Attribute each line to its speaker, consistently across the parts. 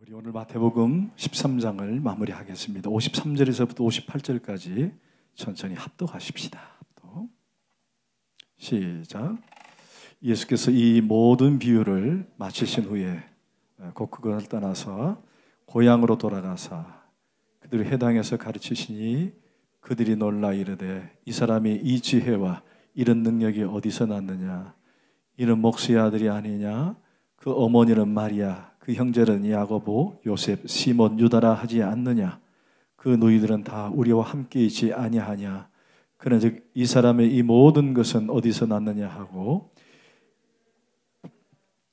Speaker 1: 우리 오늘 마태복음 13장을 마무리하겠습니다. 53절에서부터 58절까지 천천히 합독하십시다. 합독. 시작. 예수께서 이 모든 비유를 마치신 후에 곧 그것을 떠나서 고향으로 돌아가사 그들을 회당에서 가르치시니 그들이 놀라 이르되 이 사람이 이 지혜와 이런 능력이 어디서 났느냐? 이는 목수의 아들이 아니냐? 그 어머니는 마리아, 그 형제는 야고보, 요셉, 시몬, 유다라 하지 않느냐? 그 너희들은 다 우리와 함께 있지 아니하냐? 그런즉 이 사람의 이 모든 것은 어디서 났느냐 하고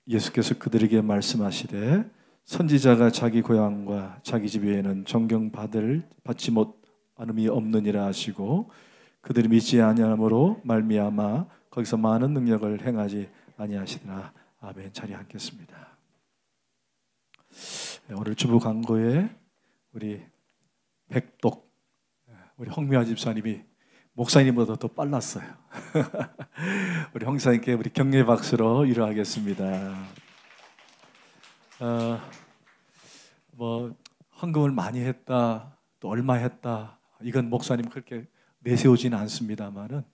Speaker 1: 예수께서 그들에게 말씀하시되 선지자가 자기 고향과 자기 집 외에는 존경받지 못함이 없느니라 하시고 그들이 믿지 아니함으로 말미암아 거기서 많은 능력을 행하지 아니하시더라. 아멘. 자리에 앉겠습니다. 오늘 주부 광고에 우리 백독 우리 홍미화 집사님이 목사님보다 더 빨랐어요. 우리 홍사님께 우리 격려의 박수로 위로하겠습니다. 헌금을 많이 했다, 또 얼마 했다, 이건 목사님 그렇게 내세우지는 않습니다만은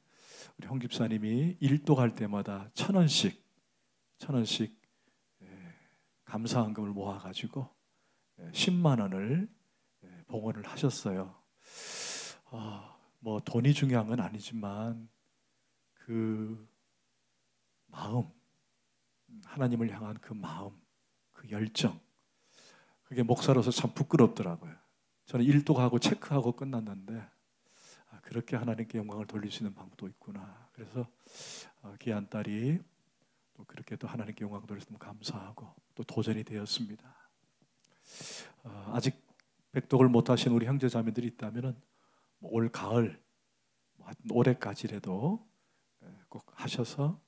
Speaker 1: 우리 홍 집사님이 일독할 때마다 1,000원씩 감사 헌금을 모아가지고 10만 원을 봉헌을 하셨어요. 돈이 중요한 건 아니지만 그 마음, 하나님을 향한 그 마음, 그 열정, 그게 목사로서 참 부끄럽더라고요. 저는 일독하고 체크하고 끝났는데 그렇게 하나님께 영광을 돌릴 수 있는 방법도 있구나. 그래서 귀한 딸이 또 그렇게 또 하나님께 영광을 돌릴 수 있는 감사하고 또 도전이 되었습니다. 아직 백독을 못하신 우리 형제자매들이 있다면 올 가을 올해까지라도 꼭 하셔서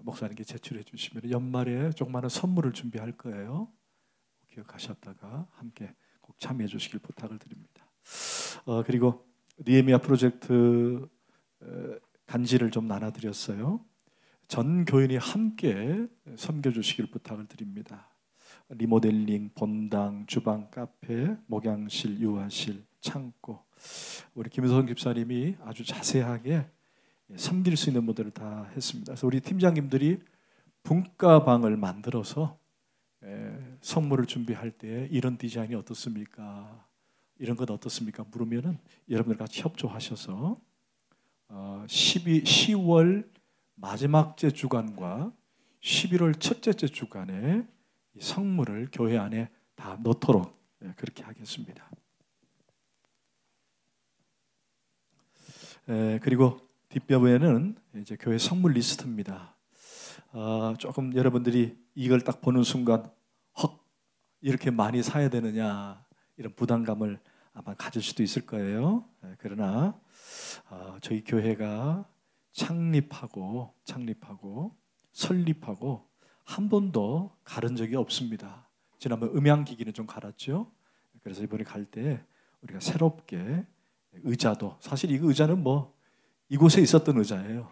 Speaker 1: 목사님께 제출해 주시면 연말에 조그마한 선물을 준비할 거예요. 기억하셨다가 함께 꼭 참여해 주시길 부탁을 드립니다. 그리고 느헤미야 프로젝트 간지를 좀 나눠드렸어요. 전 교인이 함께 섬겨주시길 부탁을 드립니다. 리모델링, 본당, 주방, 카페, 목양실, 유아실, 창고. 우리 김효성 집사님이 아주 자세하게 섬길 수 있는 모델을 다 했습니다. 그래서 우리 팀장님들이 분가방을 만들어서 선물을 준비할 때 이런 디자인이 어떻습니까? 이런 것 어떻습니까? 물으면은 여러분들 같이 협조하셔서 10월 마지막 째 주간과 11월 첫째 째 주간에 이 성물을 교회 안에 다 넣도록 그렇게 하겠습니다. 그리고 뒷부분에는 이제 교회 성물 리스트입니다. 조금 여러분들이 이걸 딱 보는 순간 헉 이렇게 많이 사야 되느냐 이런 부담감을 아마 가질 수도 있을 거예요. 그러나 저희 교회가 창립하고 설립하고 한 번도 가른 적이 없습니다. 지난번 음향기기는 좀 갈았죠. 그래서 이번에 갈 때 우리가 새롭게 의자도 사실 이 의자는 이곳에 있었던 의자예요.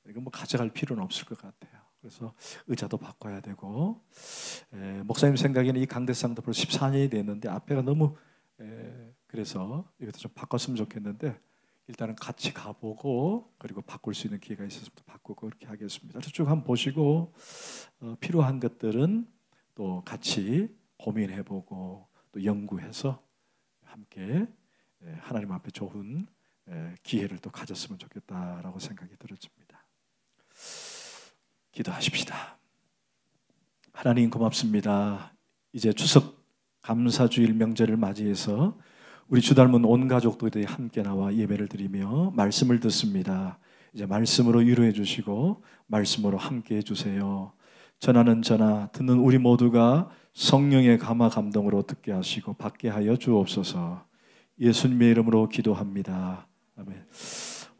Speaker 1: 이거 가져갈 필요는 없을 것 같아요. 그래서 의자도 바꿔야 되고 목사님 생각에는 이 강대상도 벌써 14년이 됐는데 앞에가 너무 그래서 이것도 좀 바꿨으면 좋겠는데 일단은 같이 가보고 그리고 바꿀 수 있는 기회가 있어서 바꾸고 그렇게 하겠습니다. 쭉 한번 보시고 필요한 것들은 또 같이 고민해보고 또 연구해서 함께 하나님 앞에 좋은 기회를 또 가졌으면 좋겠다라고 생각이 들어집니다. 기도하십시다. 하나님 고맙습니다. 이제 추석 감사주일 명절을 맞이해서 우리 주 닮은 온 가족들이 함께 나와 예배를 드리며 말씀을 듣습니다. 이제 말씀으로 위로해 주시고 말씀으로 함께 해주세요. 전하는 전하 듣는 우리 모두가 성령의 감화 감동으로 듣게 하시고 받게 하여 주옵소서. 예수님의 이름으로 기도합니다. 아멘.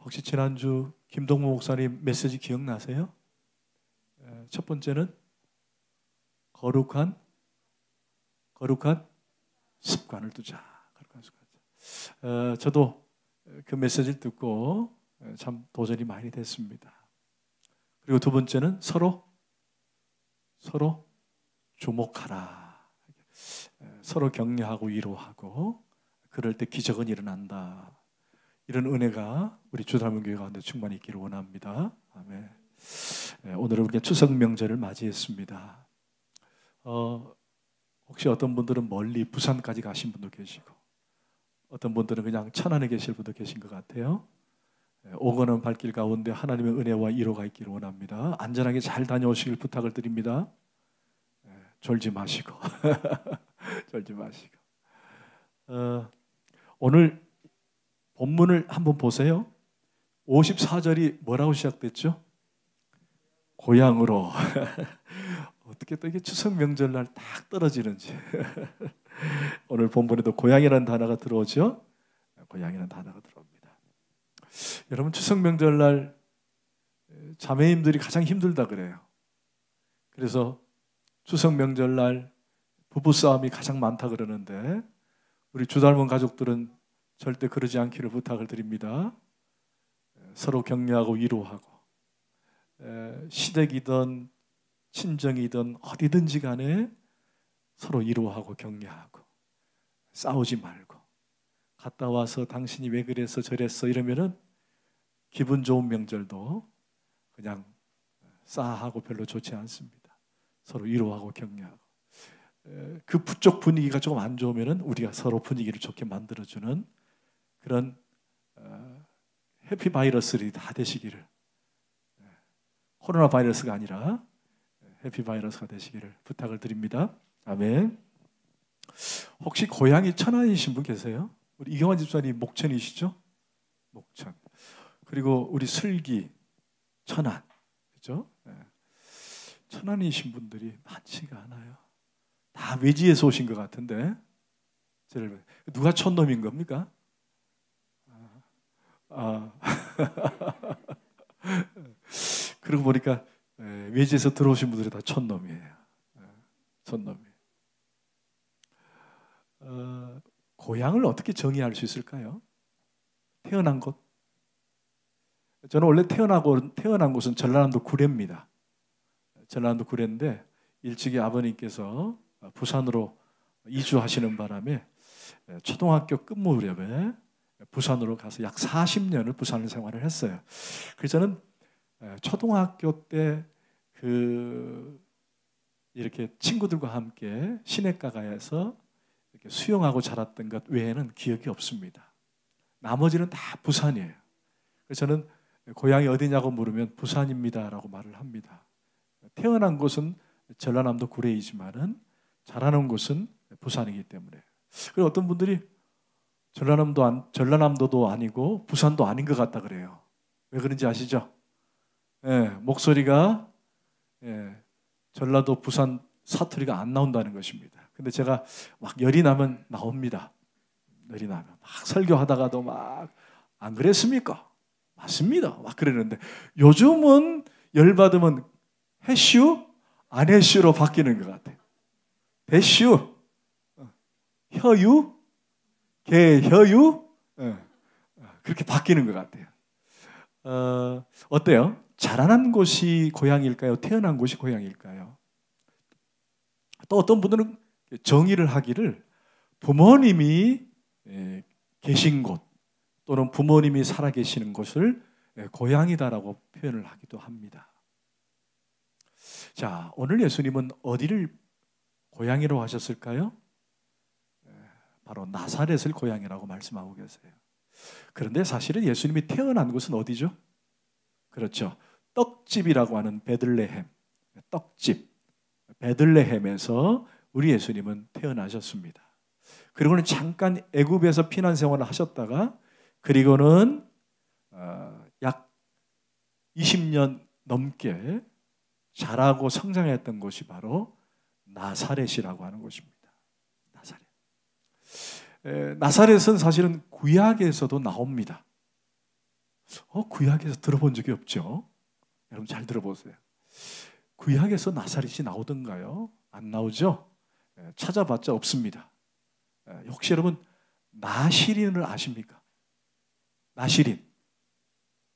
Speaker 1: 혹시 지난주 김동무 목사님 메시지 기억나세요? 첫 번째는 거룩한 습관을 두자. 저도 그 메시지를 듣고 참 도전이 많이 됐습니다. 그리고 두 번째는 서로 주목하라. 서로 격려하고 위로하고 그럴 때 기적은 일어난다. 이런 은혜가 우리 주닮은 교회 가운데 충만히 있기를 원합니다. 아멘. 오늘은 우리가 추석 명절을 맞이했습니다. 혹시 어떤 분들은 멀리 부산까지 가신 분도 계시고 어떤 분들은 그냥 천안에 계실 분도 계신 것 같아요. 오거는 발길 가운데 하나님의 은혜와 위로가 있기를 원합니다. 안전하게 잘 다녀오시길 부탁을 드립니다. 졸지 마시고 졸지 마시고 오늘 본문을 한번 보세요. 54절이 뭐라고 시작됐죠? 고향으로. 어떻게 또 이게 추석 명절날 딱 떨어지는지. 오늘 본문에도 고향이라는 단어가 들어오죠? 고향이라는 단어가 들어옵니다. 여러분 추석 명절날 자매님들이 가장 힘들다 그래요. 그래서 추석 명절날 부부싸움이 가장 많다 그러는데 우리 주닮은 가족들은 절대 그러지 않기를 부탁을 드립니다. 서로 격려하고 위로하고 시댁이든 친정이든 어디든지 간에 서로 위로하고 격려하고 싸우지 말고 갔다 와서 당신이 왜 그랬어 저랬어 이러면은 기분 좋은 명절도 그냥 싸하고 별로 좋지 않습니다. 서로 위로하고 격려하고 그 부쪽 분위기가 조금 안 좋으면은 우리가 서로 분위기를 좋게 만들어주는 그런 해피 바이러스들이 다 되시기를 코로나 바이러스가 아니라 해피 바이러스가 되시기를 부탁을 드립니다. 아멘. 혹시 고향이 천안이신 분 계세요? 우리 이경환 집사님 목천이시죠? 목천. 그리고 우리 슬기 천안, 그렇죠? 천안이신 분들이 많지가 않아요. 다 외지에서 오신 것 같은데 누가 촌놈인 겁니까? 그러고 보니까 외지에서 들어오신 분들이 다 촌놈이에요. 촌놈이에요. 고향을 어떻게 정의할 수 있을까요? 태어난 곳. 저는 원래 태어난 곳은 전라남도 구례입니다. 전라남도 구례인데 일찍이 아버님께서 부산으로 이주하시는 바람에 초등학교 끝 무렵에 부산으로 가서 약 40년을 부산을 생활을 했어요. 그래서 저는 초등학교 때 이렇게 친구들과 함께 시냇가가에서 이렇게 수영하고 자랐던 것 외에는 기억이 없습니다. 나머지는 다 부산이에요. 그래서 저는 고향이 어디냐고 물으면 부산입니다라고 말을 합니다. 태어난 곳은 전라남도 구례이지만은 자라는 곳은 부산이기 때문에. 그리고 어떤 분들이 전라남도도 아니고 부산도 아닌 것 같다 그래요. 왜 그런지 아시죠? 목소리가 전라도 부산 사투리가 안 나온다는 것입니다. 근데 제가 막 열이 나면 나옵니다. 열이 나면 막 설교하다가도 막 안 그랬습니까? 맞습니다. 막 그러는데 요즘은 열 받으면 해슈 안 해슈로 바뀌는 것 같아요. 대슈, 혀유, 개혀유 그렇게 바뀌는 것 같아요. 어때요? 자라난 곳이 고향일까요? 태어난 곳이 고향일까요? 또 어떤 분들은 정의를 하기를 부모님이 계신 곳 또는 부모님이 살아계시는 곳을 고향이다라고 표현을 하기도 합니다. 자, 오늘 예수님은 어디를 고향이라고 하셨을까요? 바로 나사렛을 고향이라고 말씀하고 계세요. 그런데 사실은 예수님이 태어난 곳은 어디죠? 그렇죠. 떡집이라고 하는 베들레헴, 떡집, 베들레헴에서 우리 예수님은 태어나셨습니다. 그리고는 잠깐 애굽에서 피난 생활을 하셨다가 그리고는 약 20년 넘게 자라고 성장했던 곳이 바로 나사렛이라고 하는 곳입니다. 나사렛은 사실은 구약에서도 나옵니다. 구약에서 들어본 적이 없죠? 여러분 잘 들어보세요. 구약에서 나사렛이 나오던가요? 안 나오죠? 찾아봤자 없습니다. 혹시 여러분 나시린을 아십니까? 나시린,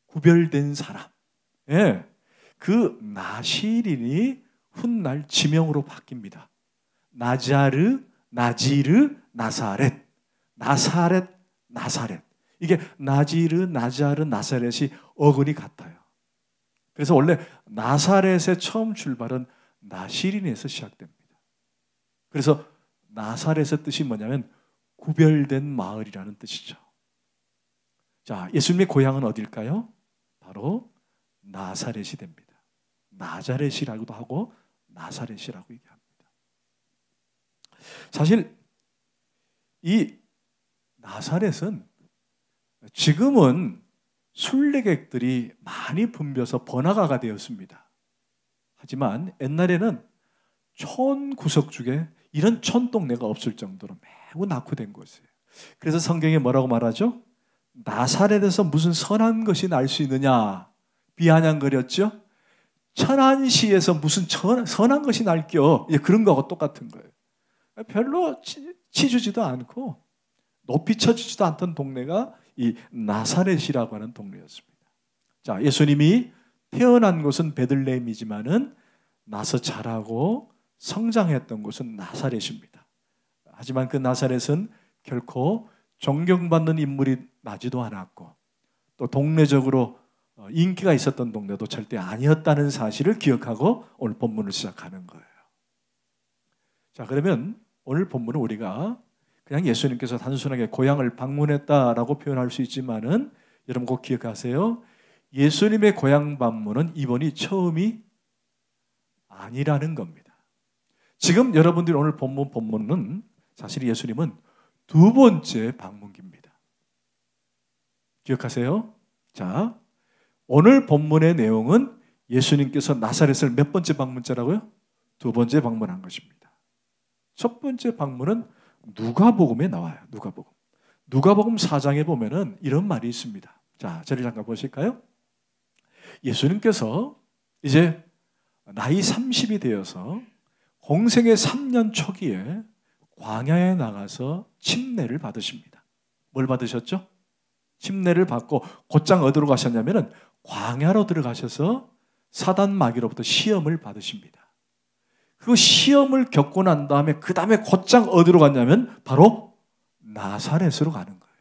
Speaker 1: 구별된 사람. 그 나시린이 훗날 지명으로 바뀝니다. 나자르 나지르, 나사렛, 나사렛, 나사렛. 이게 나지르, 나자르, 나사렛이 어근이 같아요. 그래서 원래 나사렛의 처음 출발은 나시린에서 시작됩니다. 그래서 나사렛의 뜻이 뭐냐면 구별된 마을이라는 뜻이죠. 자, 예수님의 고향은 어딜까요? 바로 나사렛이 됩니다. 나자렛이라고도 하고 나사렛이라고 얘기합니다. 사실 이 나사렛은 지금은 순례객들이 많이 붐벼서 번화가가 되었습니다. 하지만 옛날에는 촌 구석중에 이런 촌 동네가 없을 정도로 매우 낙후된 곳이에요. 그래서 성경에 뭐라고 말하죠? 나사렛에서 무슨 선한 것이 날 수 있느냐 비아냥거렸죠? 천안시에서 무슨 선한 것이 날겨. 그런 거하고 똑같은 거예요. 별로 치주지도 않고 높이 쳐주지도 않던 동네가 이 나사렛이라고 하는 동네였습니다. 자, 예수님이 태어난 곳은 베들레헴이지만은 나서 자라고 성장했던 곳은 나사렛입니다. 하지만 그 나사렛은 결코 존경받는 인물이 나지도 않았고 또 동네적으로 인기가 있었던 동네도 절대 아니었다는 사실을 기억하고 오늘 본문을 시작하는 거예요. 자, 그러면 오늘 본문은 우리가 그냥 예수님께서 단순하게 고향을 방문했다라고 표현할 수 있지만은 여러분 꼭 기억하세요. 예수님의 고향 방문은 이번이 처음이 아니라는 겁니다. 지금 여러분들이 오늘 본문은 사실 예수님은 두 번째 방문기입니다. 기억하세요? 자, 오늘 본문의 내용은 예수님께서 나사렛을 몇 번째 방문자라고요? 두 번째 방문한 것입니다. 첫 번째 방문은 누가복음에 나와요. 누가복음 4장에 보면은 이런 말이 있습니다. 자, 저를 잠깐 보실까요? 예수님께서 이제 나이 30이 되어서 공생의 3년 초기에 광야에 나가서 침례를 받으십니다. 뭘 받으셨죠? 침례를 받고 곧장 어디로 가셨냐면은 광야로 들어가셔서 사단 마귀로부터 시험을 받으십니다. 그 시험을 겪고 난 다음에 그 다음에 곧장 어디로 갔냐면 바로 나사렛으로 가는 거예요.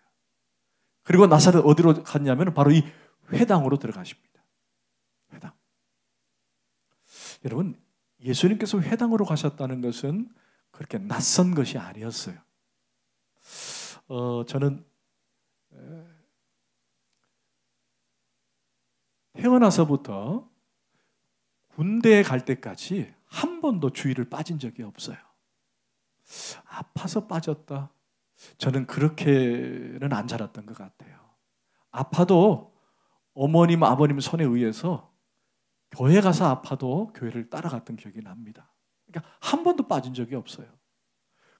Speaker 1: 그리고 나사렛 어디로 갔냐면 바로 이 회당으로 들어가십니다. 회당. 여러분, 예수님께서 회당으로 가셨다는 것은 그렇게 낯선 것이 아니었어요. 저는 태어나서부터 군대에 갈 때까지 한 번도 주일을 빠진 적이 없어요. 아파서 빠졌다. 저는 그렇게는 안 자랐던 것 같아요. 아파도 어머님, 아버님 손에 의해서 교회 가서 아파도 교회를 따라갔던 기억이 납니다. 그러니까 한 번도 빠진 적이 없어요.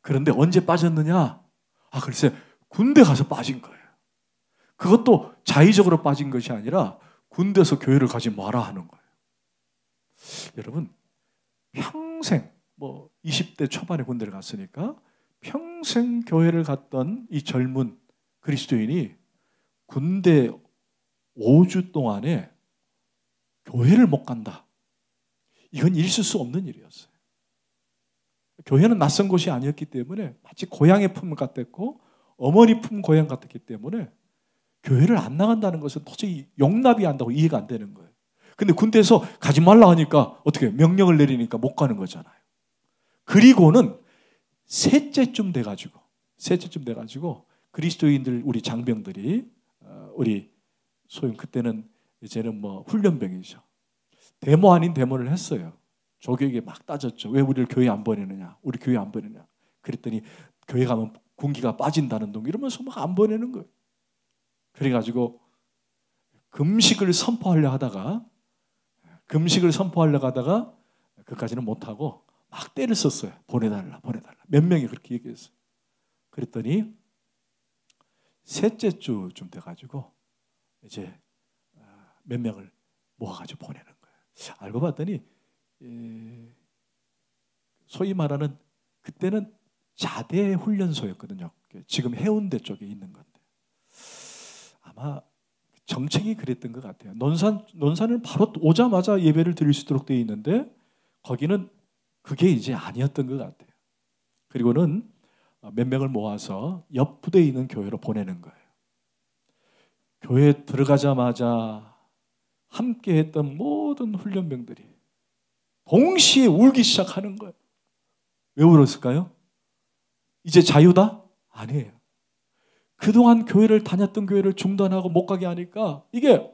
Speaker 1: 그런데 언제 빠졌느냐? 글쎄, 군대 가서 빠진 거예요. 그것도 자의적으로 빠진 것이 아니라 군대에서 교회를 가지 마라 하는 거예요. 여러분, 평생 20대 초반에 군대를 갔으니까 평생 교회를 갔던 이 젊은 그리스도인이 군대 5주 동안에 교회를 못 간다. 이건 있을 수 없는 일이었어요. 교회는 낯선 곳이 아니었기 때문에 마치 고향의 품 같았고 어머니 품 고향 같았기 때문에 교회를 안 나간다는 것은 도저히 용납이 안 된다고 이해가 안 되는 거예요. 근데 군대에서 가지 말라 하니까 어떻게 명령을 내리니까 못 가는 거잖아요. 그리고는 셋째쯤 돼가지고 그리스도인들 우리 장병들이 우리 소위 그때는 이제는 훈련병이죠. 데모 아닌 데모를 했어요. 조교에게 막 따졌죠. 왜 우리를 교회 안 보내느냐? 우리 교회 안 보내느냐? 그랬더니 교회 가면 군기가 빠진다는 둥 이러면서 막 안 보내는 거예요. 그래가지고 금식을 선포하려 하다가 그까지는 못하고 막 때를 썼어요. 보내달라. 몇 명이 그렇게 얘기했어요. 그랬더니 셋째 주쯤 돼가지고 이제 몇 명을 모아가지고 보내는 거예요. 알고 봤더니 소위 말하는 그때는 자대 훈련소였거든요. 지금 해운대 쪽에 있는 건데 아마 정책이 그랬던 것 같아요. 논산은 바로 오자마자 예배를 드릴 수 있도록 되어 있는데 거기는 그게 이제 아니었던 것 같아요. 그리고는 몇 명을 모아서 옆 부대에 있는 교회로 보내는 거예요. 교회에 들어가자마자 함께 했던 모든 훈련병들이 동시에 울기 시작하는 거예요. 왜 울었을까요? 이제 자유다? 아니에요. 그동안 교회를 다녔던 교회를 중단하고 못 가게 하니까 이게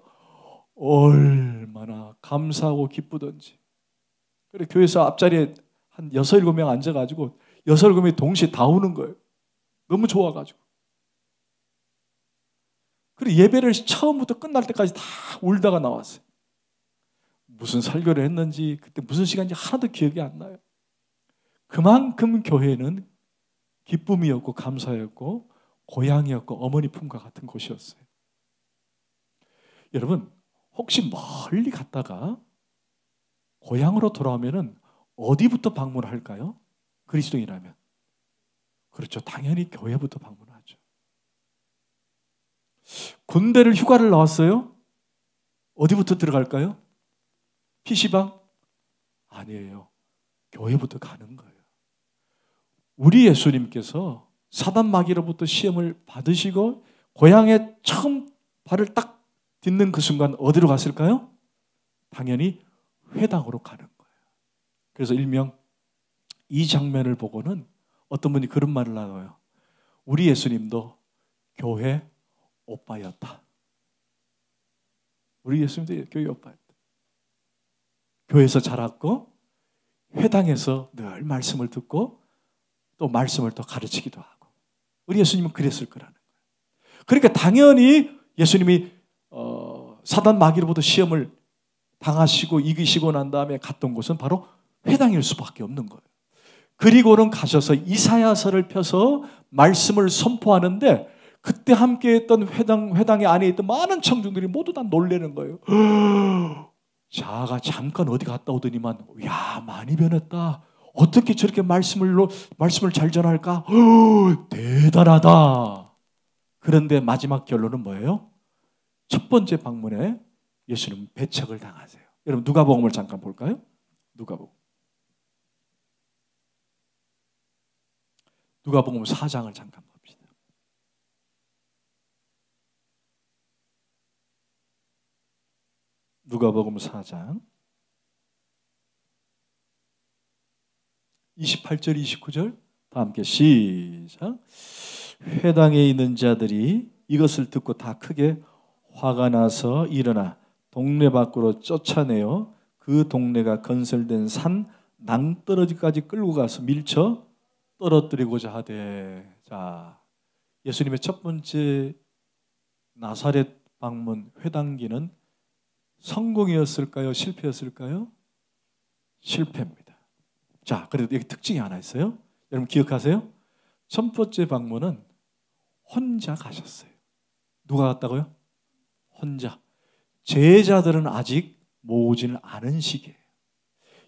Speaker 1: 얼마나 감사하고 기쁘던지. 그래 교회에서 앞자리에 한 6, 7명 앉아가지고 6, 7명이 동시에 다 우는 거예요. 너무 좋아가지고. 그리고 예배를 처음부터 끝날 때까지 다 울다가 나왔어요. 무슨 설교를 했는지 그때 무슨 시간인지 하나도 기억이 안 나요. 그만큼 교회는 기쁨이었고 감사였고 고향이었고 어머니 품과 같은 곳이었어요. 여러분 혹시 멀리 갔다가 고향으로 돌아오면은 어디부터 방문할까요? 그리스도인이라면. 그렇죠. 당연히 교회부터 방문하죠. 군대를 휴가를 나왔어요? 어디부터 들어갈까요? PC방? 아니에요. 교회부터 가는 거예요. 우리 예수님께서 사단 마귀로부터 시험을 받으시고 고향에 처음 발을 딱 딛는 그 순간 어디로 갔을까요? 당연히 회당으로 가는 거예요. 그래서 일명 이 장면을 보고는 어떤 분이 그런 말을 나눠요. 우리 예수님도 교회 오빠였다. 우리 예수님도 교회 오빠였다. 교회에서 자랐고 회당에서 늘 말씀을 듣고 또 말씀을 또 가르치기도 하고 우리 예수님은 그랬을 거라는 거예요. 그러니까 당연히 예수님이 사단 마귀로부터 시험을 당하시고 이기시고 난 다음에 갔던 곳은 바로 회당일 수밖에 없는 거예요. 그리고는 가셔서 이사야서를 펴서 말씀을 선포하는데 그때 함께했던 회당의 안에 있던 많은 청중들이 모두 다 놀라는 거예요. 자가 잠깐 어디 갔다 오더니만 야 많이 변했다. 어떻게 저렇게 말씀을 잘 전할까? 대단하다. 그런데 마지막 결론은 뭐예요? 첫 번째 방문에 예수님은 배척을 당하세요. 여러분 누가복음을 잠깐 볼까요? 누가복음 4장을 잠깐 봅시다. 누가복음 4장 28절 29절 다 함께 시작. 회당에 있는 자들이 이것을 듣고 다 크게 화가 나서 일어나 동네 밖으로 쫓아내어 그 동네가 건설된 산 낭떠러지까지 끌고 가서 밀쳐 떨어뜨리고자 하되. 자, 예수님의 첫 번째 나사렛 방문 회당기는 성공이었을까요? 실패였을까요? 실패입니다. 자, 그래도 여기 특징이 하나 있어요. 여러분 기억하세요? 첫 번째 방문은 혼자 가셨어요. 누가 갔다고요? 혼자. 제자들은 아직 모으지는 않은 시기예요.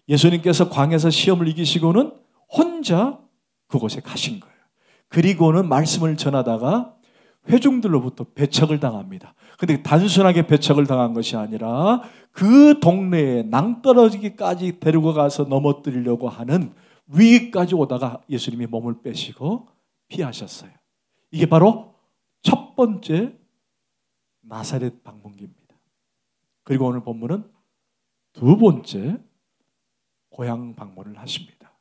Speaker 1: 예수님께서 광야에서 시험을 이기시고는 혼자 그곳에 가신 거예요. 그리고는 말씀을 전하다가 회중들로부터 배척을 당합니다. 근데 단순하게 배척을 당한 것이 아니라 그 동네에 낭떠러지기까지 데리고 가서 넘어뜨리려고 하는 위기까지 오다가 예수님이 몸을 빼시고 피하셨어요. 이게 바로 첫 번째 나사렛 방문기입니다. 그리고 오늘 본문은 두 번째 고향 방문을 하십니다.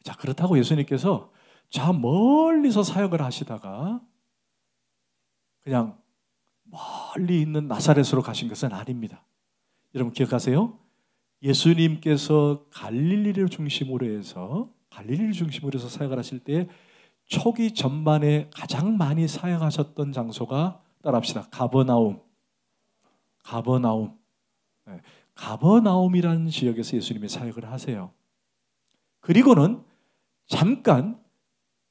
Speaker 1: 자, 그렇다고 예수님께서 저 멀리서 사역을 하시다가 그냥 멀리 있는 나사렛으로 가신 것은 아닙니다. 여러분 기억하세요? 예수님께서 갈릴리를 중심으로 해서 사역을 하실 때 초기 전반에 가장 많이 사역하셨던 장소가 따라합시다. 가버나움이라는 지역에서 예수님이 사역을 하세요. 그리고는 잠깐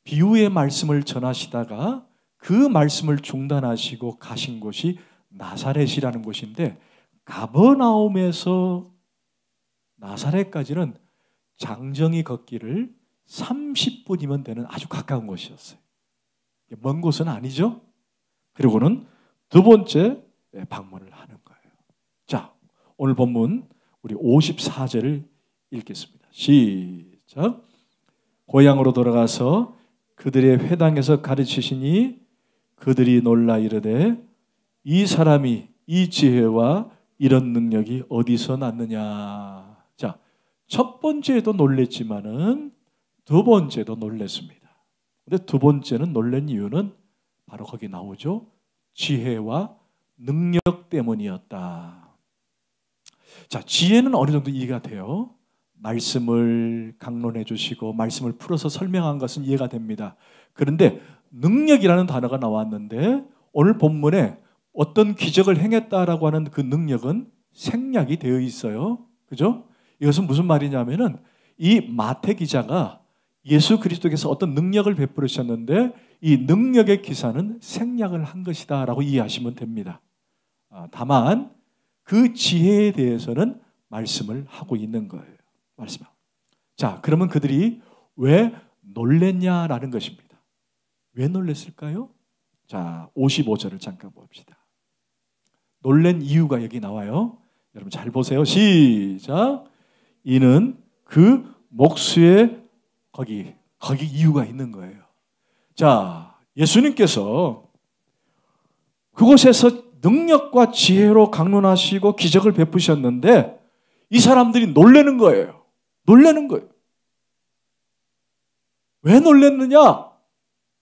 Speaker 1: 비유의 말씀을 전하시다가 그 말씀을 중단하시고 가신 곳이 나사렛이라는 곳인데 가버나움에서 나사렛까지는 장정이 걷기를 30분이면 되는 아주 가까운 곳이었어요. 먼 곳은 아니죠. 그리고는 두 번째 방문을 하는 거예요. 자, 오늘 본문 우리 54절을 읽겠습니다. 시작. 고향으로 돌아가서 그들의 회당에서 가르치시니 그들이 놀라 이르되 이 사람이 이 지혜와 이런 능력이 어디서 났느냐. 자, 첫 번째도 놀랬지만은 두 번째도 놀랬습니다. 근데 두 번째는 놀란 이유는 바로 거기 나오죠. 지혜와 능력 때문이었다. 자, 지혜는 어느 정도 이해가 돼요. 말씀을 강론해 주시고 말씀을 풀어서 설명한 것은 이해가 됩니다. 그런데 능력이라는 단어가 나왔는데 오늘 본문에 어떤 기적을 행했다라고 하는 그 능력은 생략이 되어 있어요. 그죠? 이것은 무슨 말이냐면은 이 마태 기자가 예수 그리스도께서 어떤 능력을 베푸셨는데 이 능력의 기사는 생략을 한 것이다라고 이해하시면 됩니다. 다만 그 지혜에 대해서는 말씀을 하고 있는 거예요. 말씀하고. 자, 그러면 그들이 왜 놀랬냐라는 것입니다. 왜 놀랬을까요? 자, 55절을 잠깐 봅시다. 놀란 이유가 여기 나와요. 여러분 잘 보세요. 시작. 이는 그 목수의 거기 이유가 있는 거예요. 자, 예수님께서 그곳에서 능력과 지혜로 강론하시고 기적을 베푸셨는데 이 사람들이 놀라는 거예요. 놀라는 거예요. 왜 놀랐느냐?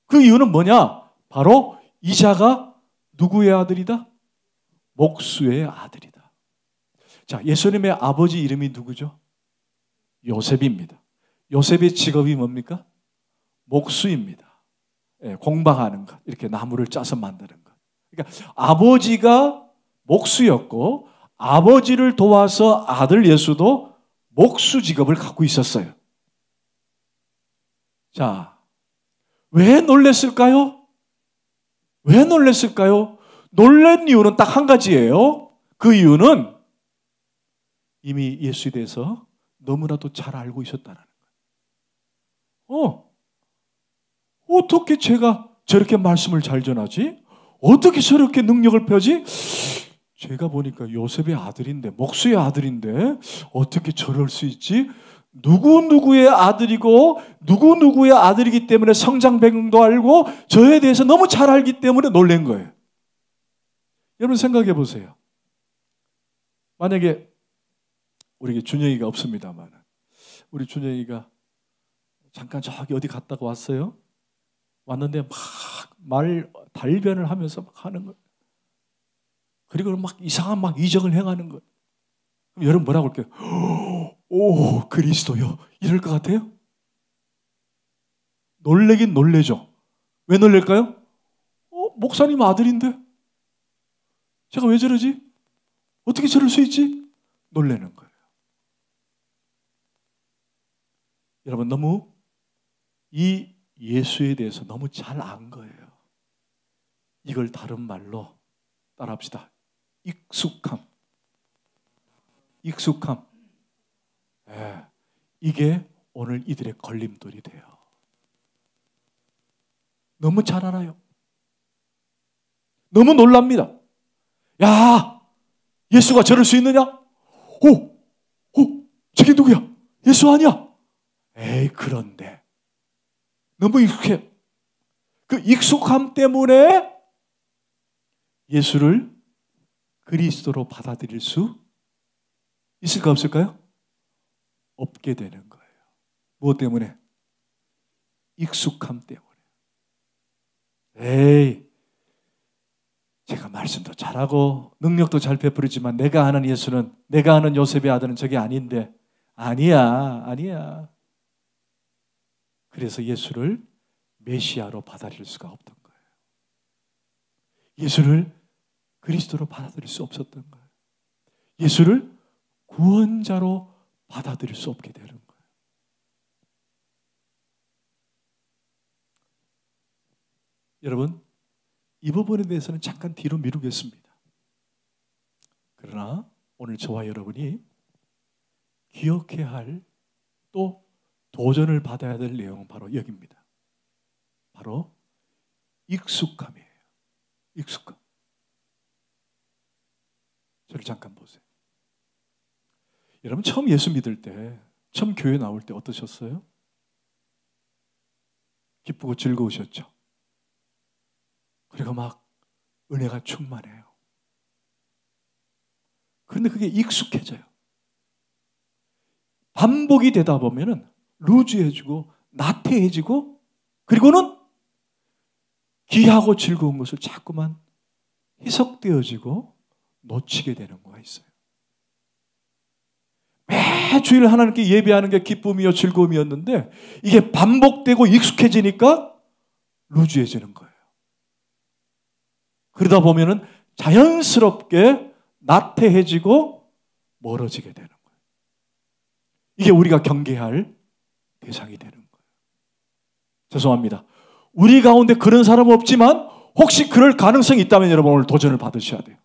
Speaker 1: 그 이유는 뭐냐? 바로 이 자가 누구의 아들이다? 목수의 아들이다. 자, 예수님의 아버지 이름이 누구죠? 요셉입니다. 요셉의 직업이 뭡니까? 목수입니다. 예, 공방하는 것, 이렇게 나무를 짜서 만드는 것. 그러니까 아버지가 목수였고 아버지를 도와서 아들 예수도 목수 직업을 갖고 있었어요. 자, 왜 놀랬을까요? 왜 놀랬을까요? 놀란 이유는 딱 한 가지예요. 그 이유는 이미 예수에 대해서 너무나도 잘 알고 있었다는 거예요. 어떻게 제가 저렇게 말씀을 잘 전하지? 어떻게 저렇게 능력을 펴지? 제가 보니까 요셉의 아들인데, 목수의 아들인데 어떻게 저럴 수 있지? 누구누구의 아들이고 누구누구의 아들이기 때문에 성장 배경도 알고 저에 대해서 너무 잘 알기 때문에 놀란 거예요. 여러분 생각해 보세요. 만약에 우리 준영이가 없습니다만 우리 준영이가 잠깐 저기 어디 갔다가 왔어요. 왔는데 막 달변을 하면서 막 하는 거예요. 그리고 막 이상한 막 이적을 행하는 거예요. 그럼 여러분 뭐라고 할게요? 오, 그리스도요. 이럴 것 같아요? 놀래긴 놀래죠. 왜 놀랄까요? 목사님 아들인데? 제가 왜 저러지? 어떻게 저럴 수 있지? 놀라는 거예요. 여러분 너무 이 예수에 대해서 너무 잘 안 거예요. 이걸 다른 말로 따라합시다. 익숙함. 예, 이게 오늘 이들의 걸림돌이 돼요. 너무 잘 알아요. 너무 놀랍니다. 야, 예수가 저럴 수 있느냐? 저게 누구야? 예수 아니야? 에이, 그런데 너무 익숙해. 그 익숙함 때문에 예수를 그리스도로 받아들일 수 있을까 없을까요? 없게 되는 거예요. 무엇 때문에? 익숙함 때문에. 에이, 제가 말씀도 잘하고 능력도 잘 베풀었지만 내가 아는 예수는, 내가 아는 요셉의 아들은 저게 아닌데. 아니야. 그래서 예수를 메시아로 받아들일 수가 없던 거예요. 예수를 그리스도로 받아들일 수 없었던 거예요. 예수를 구원자로 받아들일 수 없게 되는 거예요. 여러분, 이 부분에 대해서는 잠깐 뒤로 미루겠습니다. 그러나 오늘 저와 여러분이 기억해야 할 또 도전을 받아야 될 내용은 바로 여기입니다. 바로 익숙함이에요. 익숙함. 저를 잠깐 보세요. 여러분 처음 예수 믿을 때, 처음 교회 나올 때 어떠셨어요? 기쁘고 즐거우셨죠. 그리고 막 은혜가 충만해요. 그런데 그게 익숙해져요. 반복이 되다 보면은 루즈해지고 나태해지고, 그리고는 귀하고 즐거운 것을 자꾸만 희석되어지고 놓치게 되는 거가 있어요. 매주일 하나님께 예배하는 게 기쁨이요 즐거움이었는데 이게 반복되고 익숙해지니까 루즈해지는 거예요. 그러다 보면은 자연스럽게 나태해지고 멀어지게 되는 거예요. 이게 우리가 경계할 대상이 되는 거예요. 죄송합니다. 우리 가운데 그런 사람은 없지만 혹시 그럴 가능성이 있다면 여러분 오늘 도전을 받으셔야 돼요.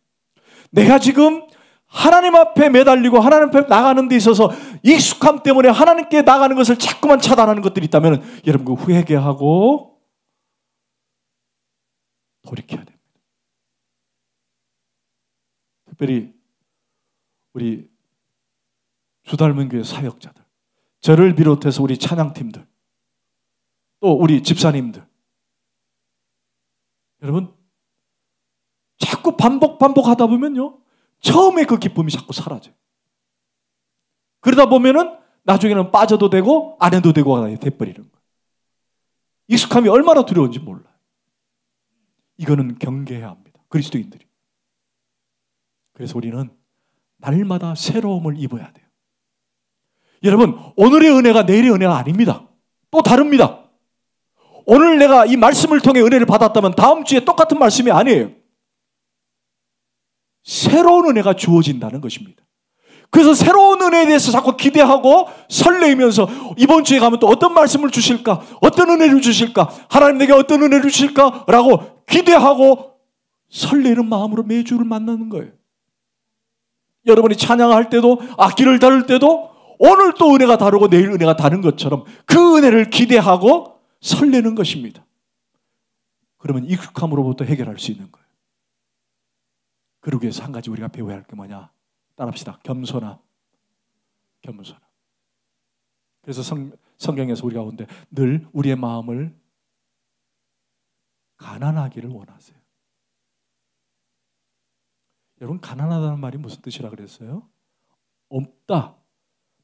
Speaker 1: 내가 지금 하나님 앞에 매달리고 하나님 앞에 나가는 데 있어서 익숙함 때문에 하나님께 나가는 것을 자꾸만 차단하는 것들이 있다면 여러분 그 회개하고 돌이켜야 됩니다. 특별히 우리 주닮은 교회 사역자들, 저를 비롯해서 우리 찬양팀들, 또 우리 집사님들, 여러분 자꾸 반복하다 보면요 처음에 그 기쁨이 자꾸 사라져요. 그러다 보면은 나중에는 빠져도 되고 안 해도 되고 돼버리는 거예요. 익숙함이 얼마나 두려운지 몰라요. 이거는 경계해야 합니다. 그리스도인들이. 그래서 우리는 날마다 새로움을 입어야 돼요. 여러분 오늘의 은혜가 내일의 은혜가 아닙니다. 또 다릅니다. 오늘 내가 이 말씀을 통해 은혜를 받았다면 다음 주에 똑같은 말씀이 아니에요. 새로운 은혜가 주어진다는 것입니다. 그래서 새로운 은혜에 대해서 자꾸 기대하고 설레이면서 이번 주에 가면 또 어떤 말씀을 주실까? 어떤 은혜를 주실까? 하나님 내게 어떤 은혜를 주실까? 라고 기대하고 설레는 마음으로 매주를 만나는 거예요. 여러분이 찬양할 때도 악기를 다룰 때도 오늘 또 은혜가 다르고 내일 은혜가 다른 것처럼 그 은혜를 기대하고 설레는 것입니다. 그러면 익숙함으로부터 해결할 수 있는 거예요. 그러기 위해서 한 가지 우리가 배워야 할 게 뭐냐? 따라합시다. 겸손함. 겸손함. 그래서 성경에서 우리 가운데 늘 우리의 마음을 가난하기를 원하세요. 여러분 가난하다는 말이 무슨 뜻이라 그랬어요? 없다,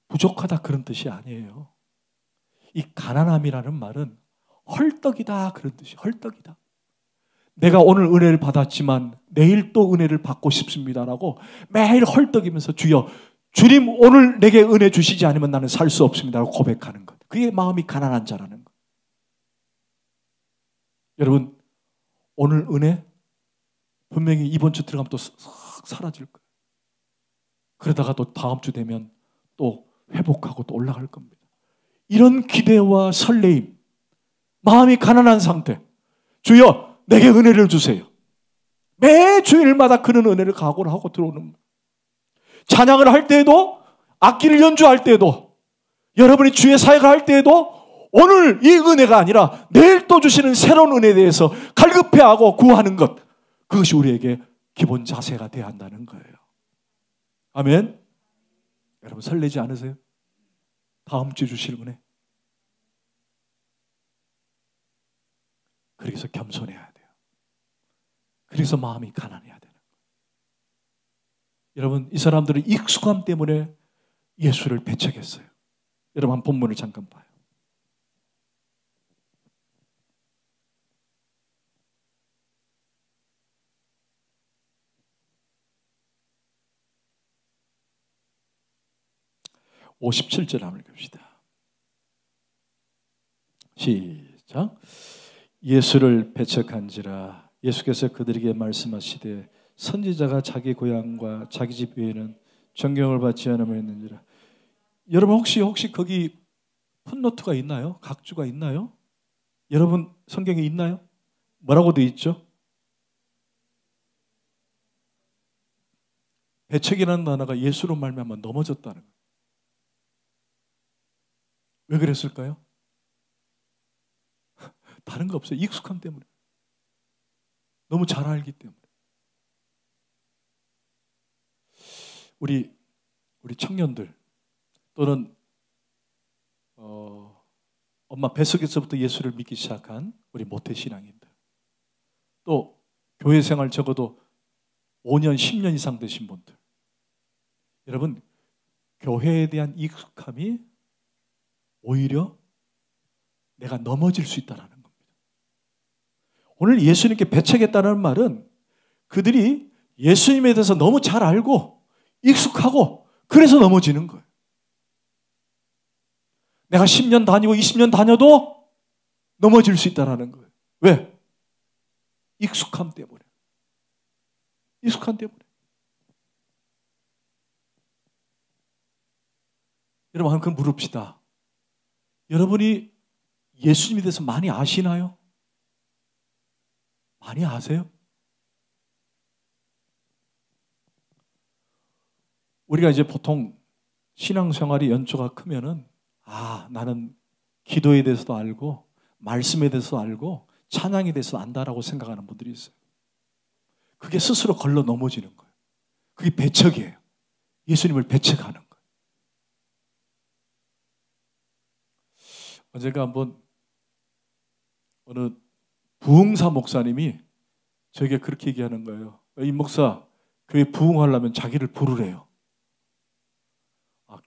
Speaker 1: 부족하다 그런 뜻이 아니에요. 이 가난함이라는 말은 헐떡이다 그런 뜻이에요. 헐떡이다. 내가 오늘 은혜를 받았지만 내일 또 은혜를 받고 싶습니다라고 매일 헐떡이면서 주여 주님 오늘 내게 은혜 주시지 않으면 나는 살 수 없습니다라고 고백하는 것. 그게 마음이 가난한 자라는 것. 여러분 오늘 은혜 분명히 이번 주 들어가면 또 싹 사라질 거예요. 그러다가 또 다음 주 되면 또 회복하고 또 올라갈 겁니다. 이런 기대와 설레임, 마음이 가난한 상태. 주여 내게 은혜를 주세요. 매 주일마다 그런 은혜를 각오를 하고 들어오는 거예요. 찬양을 할 때에도 악기를 연주할 때에도 여러분이 주의 사역을 할 때에도 오늘 이 은혜가 아니라 내일 또 주시는 새로운 은혜에 대해서 갈급해하고 구하는 것, 그것이 우리에게 기본 자세가 되어야 한다는 거예요. 아멘. 여러분 설레지 않으세요? 다음 주에 주실 은혜. 그래서 겸손해야 돼요. 그래서 마음이 가난해야 되는 거예요. 여러분 이 사람들은 익숙함 때문에 예수를 배척했어요. 여러분 본문을 잠깐 봐요. (57절) 한번 읽읍시다. 시작. 예수를 배척한지라 예수께서 그들에게 말씀하시되 선지자가 자기 고향과 자기 집 외에는 존경을 받지 않음을 했는지라. 여러분 혹시 거기 풋노트가 있나요? 각주가 있나요? 여러분 성경에 있나요? 뭐라고 되어 있죠? 배척이라는 단어가 예수로 말미암아 넘어졌다는 거예요. 왜 그랬을까요? 다른 거 없어요. 익숙함 때문에. 너무 잘 알기 때문에. 우리 청년들 또는 엄마 뱃속에서부터 예수를 믿기 시작한 우리 모태신앙인들, 또 교회 생활 적어도 5년, 10년 이상 되신 분들, 여러분 교회에 대한 익숙함이 오히려 내가 넘어질 수 있다는 겁니다. 오늘 예수님께 배척했다는 말은 그들이 예수님에 대해서 너무 잘 알고 익숙하고 그래서 넘어지는 거예요. 내가 10년 다니고 20년 다녀도 넘어질 수 있다는 거예요. 왜? 익숙함 때문에. 익숙함 때문에. 여러분 한번 물읍시다. 여러분이 예수님에 대해서 많이 아시나요? 많이 아세요? 우리가 이제 보통 신앙생활이 연초가 크면은 나는 기도에 대해서도 알고 말씀에 대해서도 알고 찬양에 대해서 안다라고 생각하는 분들이 있어요. 그게 스스로 걸러 넘어지는 거예요. 그게 배척이에요. 예수님을 배척하는 거예요. 제가 한번 어느 부흥사 목사님이 저에게 그렇게 얘기하는 거예요. 이 목사, 교회 부흥하려면 자기를 부르래요.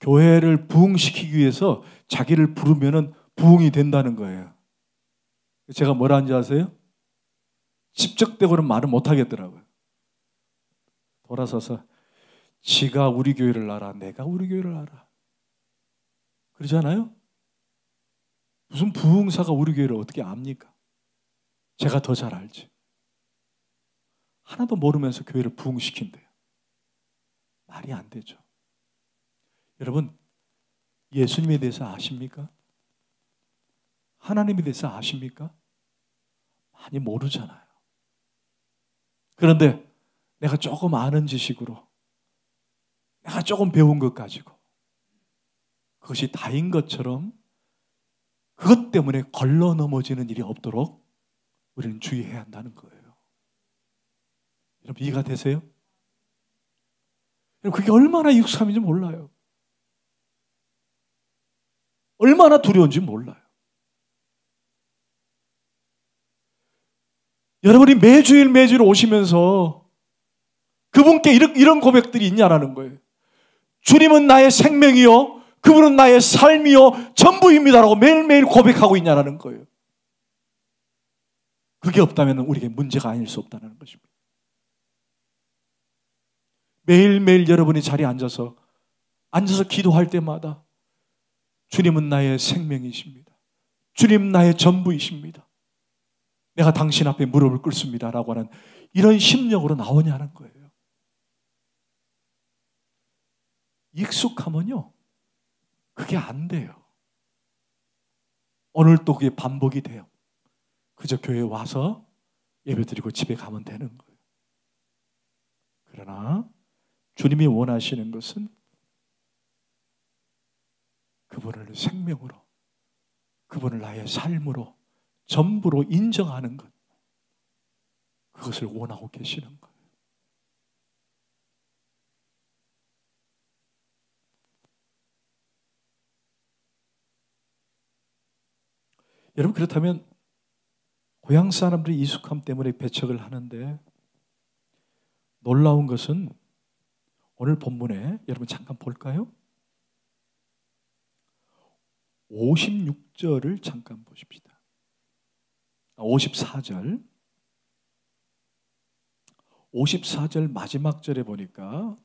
Speaker 1: 교회를 부흥시키기 위해서 자기를 부르면 부흥이 된다는 거예요. 제가 뭐라 하는지 아세요? 직접되고는 말을 못하겠더라고요. 돌아서서 지가 우리 교회를 알아, 내가 우리 교회를 알아. 그러잖아요? 무슨 부흥사가 우리 교회를 어떻게 압니까? 제가 더 잘 알지. 하나도 모르면서 교회를 부흥시킨대요. 말이 안 되죠. 여러분, 예수님에 대해서 아십니까? 하나님에 대해서 아십니까? 많이 모르잖아요. 그런데 내가 조금 아는 지식으로, 내가 조금 배운 것 가지고 그것이 다인 것처럼 그것 때문에 걸러 넘어지는 일이 없도록 우리는 주의해야 한다는 거예요. 여러분 이해가 되세요? 여러분 그게 얼마나 익숙함인지 몰라요. 얼마나 두려운지 몰라요. 여러분이 매주일 오시면서 그분께 이런 고백들이 있냐라는 거예요. 주님은 나의 생명이요, 그분은 나의 삶이요, 전부입니다라고 매일매일 고백하고 있냐라는 거예요. 그게 없다면 우리에게 문제가 아닐 수 없다는 것입니다. 매일매일 여러분이 자리에 앉아서 기도할 때마다 주님은 나의 생명이십니다. 주님 나의 전부이십니다. 내가 당신 앞에 무릎을 꿇습니다 라고 하는 이런 심령으로 나오냐는 거예요. 익숙하면요 그게 안 돼요. 오늘 또 그게 반복이 돼요. 그저 교회에 와서 예배드리고 집에 가면 되는 거예요. 그러나 주님이 원하시는 것은 그분을 생명으로, 그분을 나의 삶으로, 전부로 인정하는 것, 그것을 원하고 계시는 거예요. 여러분 그렇다면 고향 사람들이 익숙함 때문에 배척을 하는데 놀라운 것은 오늘 본문에 여러분 잠깐 볼까요? 56절을 잠깐 보십시다. 54절. 54절 마지막 절에 보니까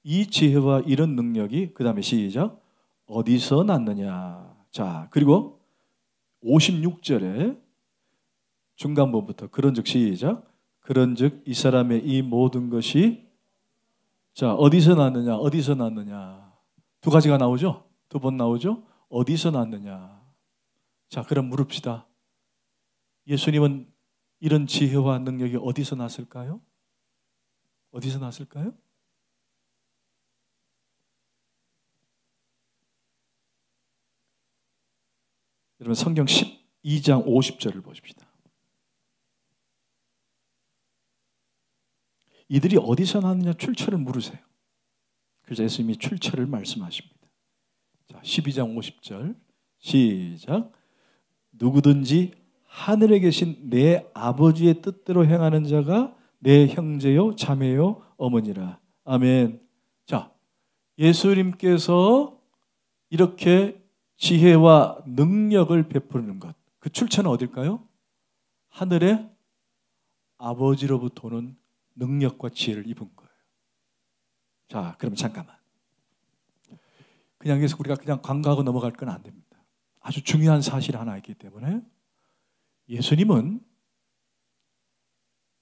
Speaker 1: 이 지혜와 이런 능력이 그 다음에 시작 어디서 났느냐. 자 그리고 56절에 중간 부분부터 그런즉 시작 그런즉 이 사람의 이 모든 것이 자 어디서 났느냐. 어디서 났느냐. 두 가지가 나오죠. 두 번 나오죠. 어디서 났느냐. 자 그럼 물읍시다. 예수님은 이런 지혜와 능력이 어디서 났을까요? 어디서 났을까요? 여러분 성경 12장 50절을 보십시다. 이들이 어디서 났느냐 출처를 물으세요. 그래서 예수님이 출처를 말씀하십니다. 자, 12장 50절 시작 누구든지 하늘에 계신 내 아버지의 뜻대로 행하는 자가 내 형제요 자매요 어머니라. 아멘. 자, 예수님께서 이렇게 지혜와 능력을 베푸는 것, 그 출처는 어딜까요? 하늘의 아버지로부터 오는 능력과 지혜를 입은 거예요. 자, 그럼 잠깐만. 그냥 여기서 우리가 그냥 간과하고 넘어갈 건 안 됩니다. 아주 중요한 사실 하나 있기 때문에 예수님은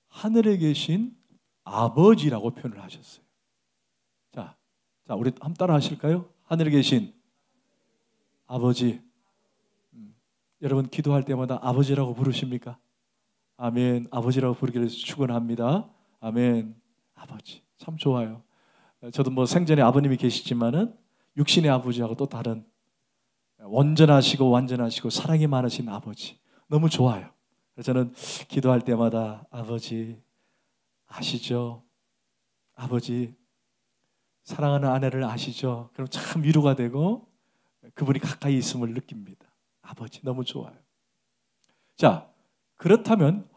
Speaker 1: 하늘에 계신 아버지라고 표현을 하셨어요. 자, 우리 한번 따라 하실까요? 하늘에 계신 아버지. 여러분 기도할 때마다 아버지라고 부르십니까? 아멘. 아버지라고 부르기를 축원합니다. 아멘. 아버지. 참 좋아요. 저도 뭐 생전에 아버님이 계시지만은 육신의 아버지하고 또 다른 온전하시고 완전하시고 사랑이 많으신 아버지. 너무 좋아요. 그래서 저는 기도할 때마다 아버지 아시죠? 아버지 사랑하는 아내를 아시죠? 그럼 참 위로가 되고 그분이 가까이 있음을 느낍니다. 아버지 너무 좋아요. 자, 그렇다면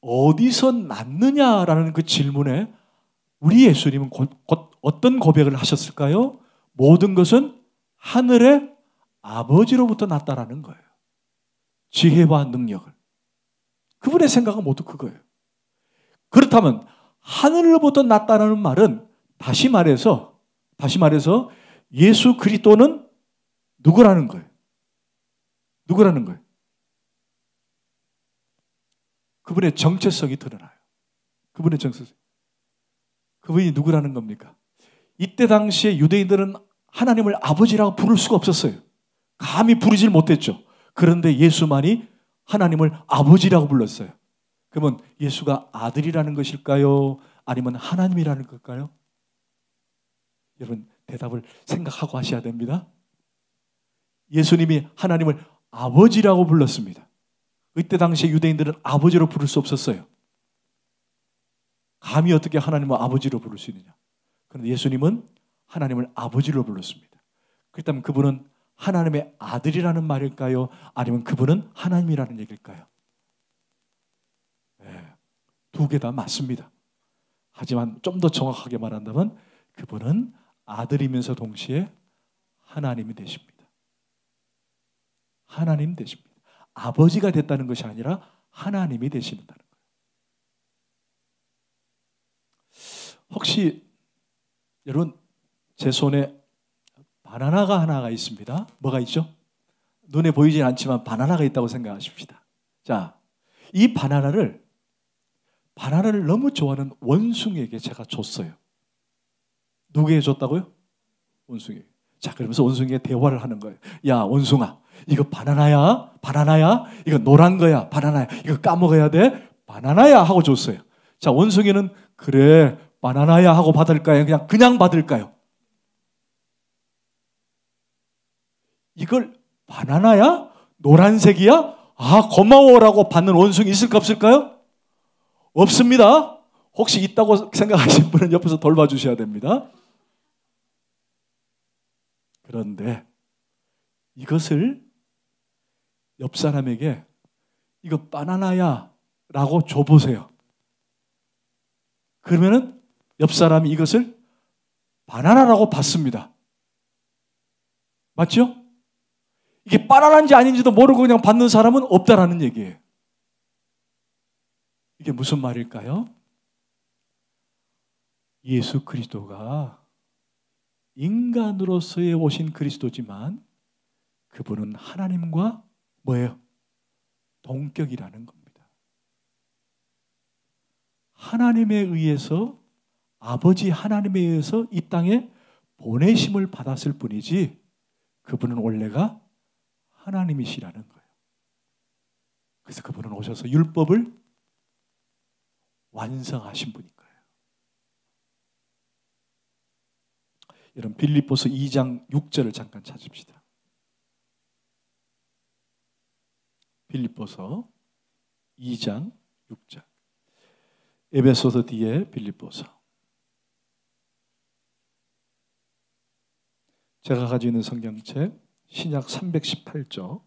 Speaker 1: 어디서 났느냐라는 그 질문에 우리 예수님은 곧 어떤 고백을 하셨을까요? 모든 것은 하늘의 아버지로부터 났다라는 거예요. 지혜와 능력을. 그분의 생각은 모두 그거예요. 그렇다면 하늘로부터 났다는 말은 다시 말해서 예수 그리스도는 누구라는 거예요? 누구라는 거예요? 그분의 정체성이 드러나요. 그분의 정체성. 그분이 누구라는 겁니까? 이때 당시에 유대인들은 하나님을 아버지라고 부를 수가 없었어요. 감히 부르질 못했죠. 그런데 예수만이 하나님을 아버지라고 불렀어요. 그러면 예수가 아들이라는 것일까요? 아니면 하나님이라는 걸까요? 여러분 대답을 생각하고 하셔야 됩니다. 예수님이 하나님을 아버지라고 불렀습니다. 이때 당시에 유대인들은 아버지로 부를 수 없었어요. 감히 어떻게 하나님을 아버지로 부를 수 있느냐. 그런데 예수님은 하나님을 아버지로 불렀습니다. 그렇다면 그분은 하나님의 아들이라는 말일까요? 아니면 그분은 하나님이라는 얘기일까요? 네, 두 개 다 맞습니다. 하지만 좀 더 정확하게 말한다면 그분은 아들이면서 동시에 하나님이 되십니다. 하나님 되십니다. 아버지가 됐다는 것이 아니라 하나님이 되신다는 거예요. 혹시 여러분 제 손에 바나나가 하나가 있습니다. 뭐가 있죠? 눈에 보이진 않지만 바나나가 있다고 생각하십시다. 자, 이 바나나를 너무 좋아하는 원숭이에게 제가 줬어요. 누구에게 줬다고요? 원숭이. 자, 그러면서 원숭이가 대화를 하는 거예요. 야, 원숭아, 이거 바나나야? 바나나야? 이거 노란 거야? 바나나야? 이거 까먹어야 돼? 바나나야? 하고 줬어요. 자, 원숭이는 그래, 바나나야 하고 받을까요? 그냥 받을까요? 이걸 바나나야? 노란색이야? 아, 고마워라고 받는 원숭이 있을까 없을까요? 없습니다. 혹시 있다고 생각하시는 분은 옆에서 돌봐주셔야 됩니다. 그런데 이것을 옆 사람에게 이거 바나나야 라고 줘보세요. 그러면은 옆 사람이 이것을 바나나라고 받습니다. 맞죠? 이게 바나나인지 아닌지도 모르고 그냥 받는 사람은 없다라는 얘기예요. 이게 무슨 말일까요? 예수 그리스도가 인간으로서의 오신 그리스도지만 그분은 하나님과 뭐예요? 동격이라는 겁니다. 하나님에 의해서 아버지 하나님에 의해서 이 땅에 보내심을 받았을 뿐이지 그분은 원래가 하나님이시라는 거예요. 그래서 그분은 오셔서 율법을 완성하신 분인 거예요. 여러분 빌립보서 2장 6절을 잠깐 찾읍시다. 빌립보서 2장 6절. 에베소서 뒤에 빌립보서. 제가 가지고 있는 성경책 신약 318쪽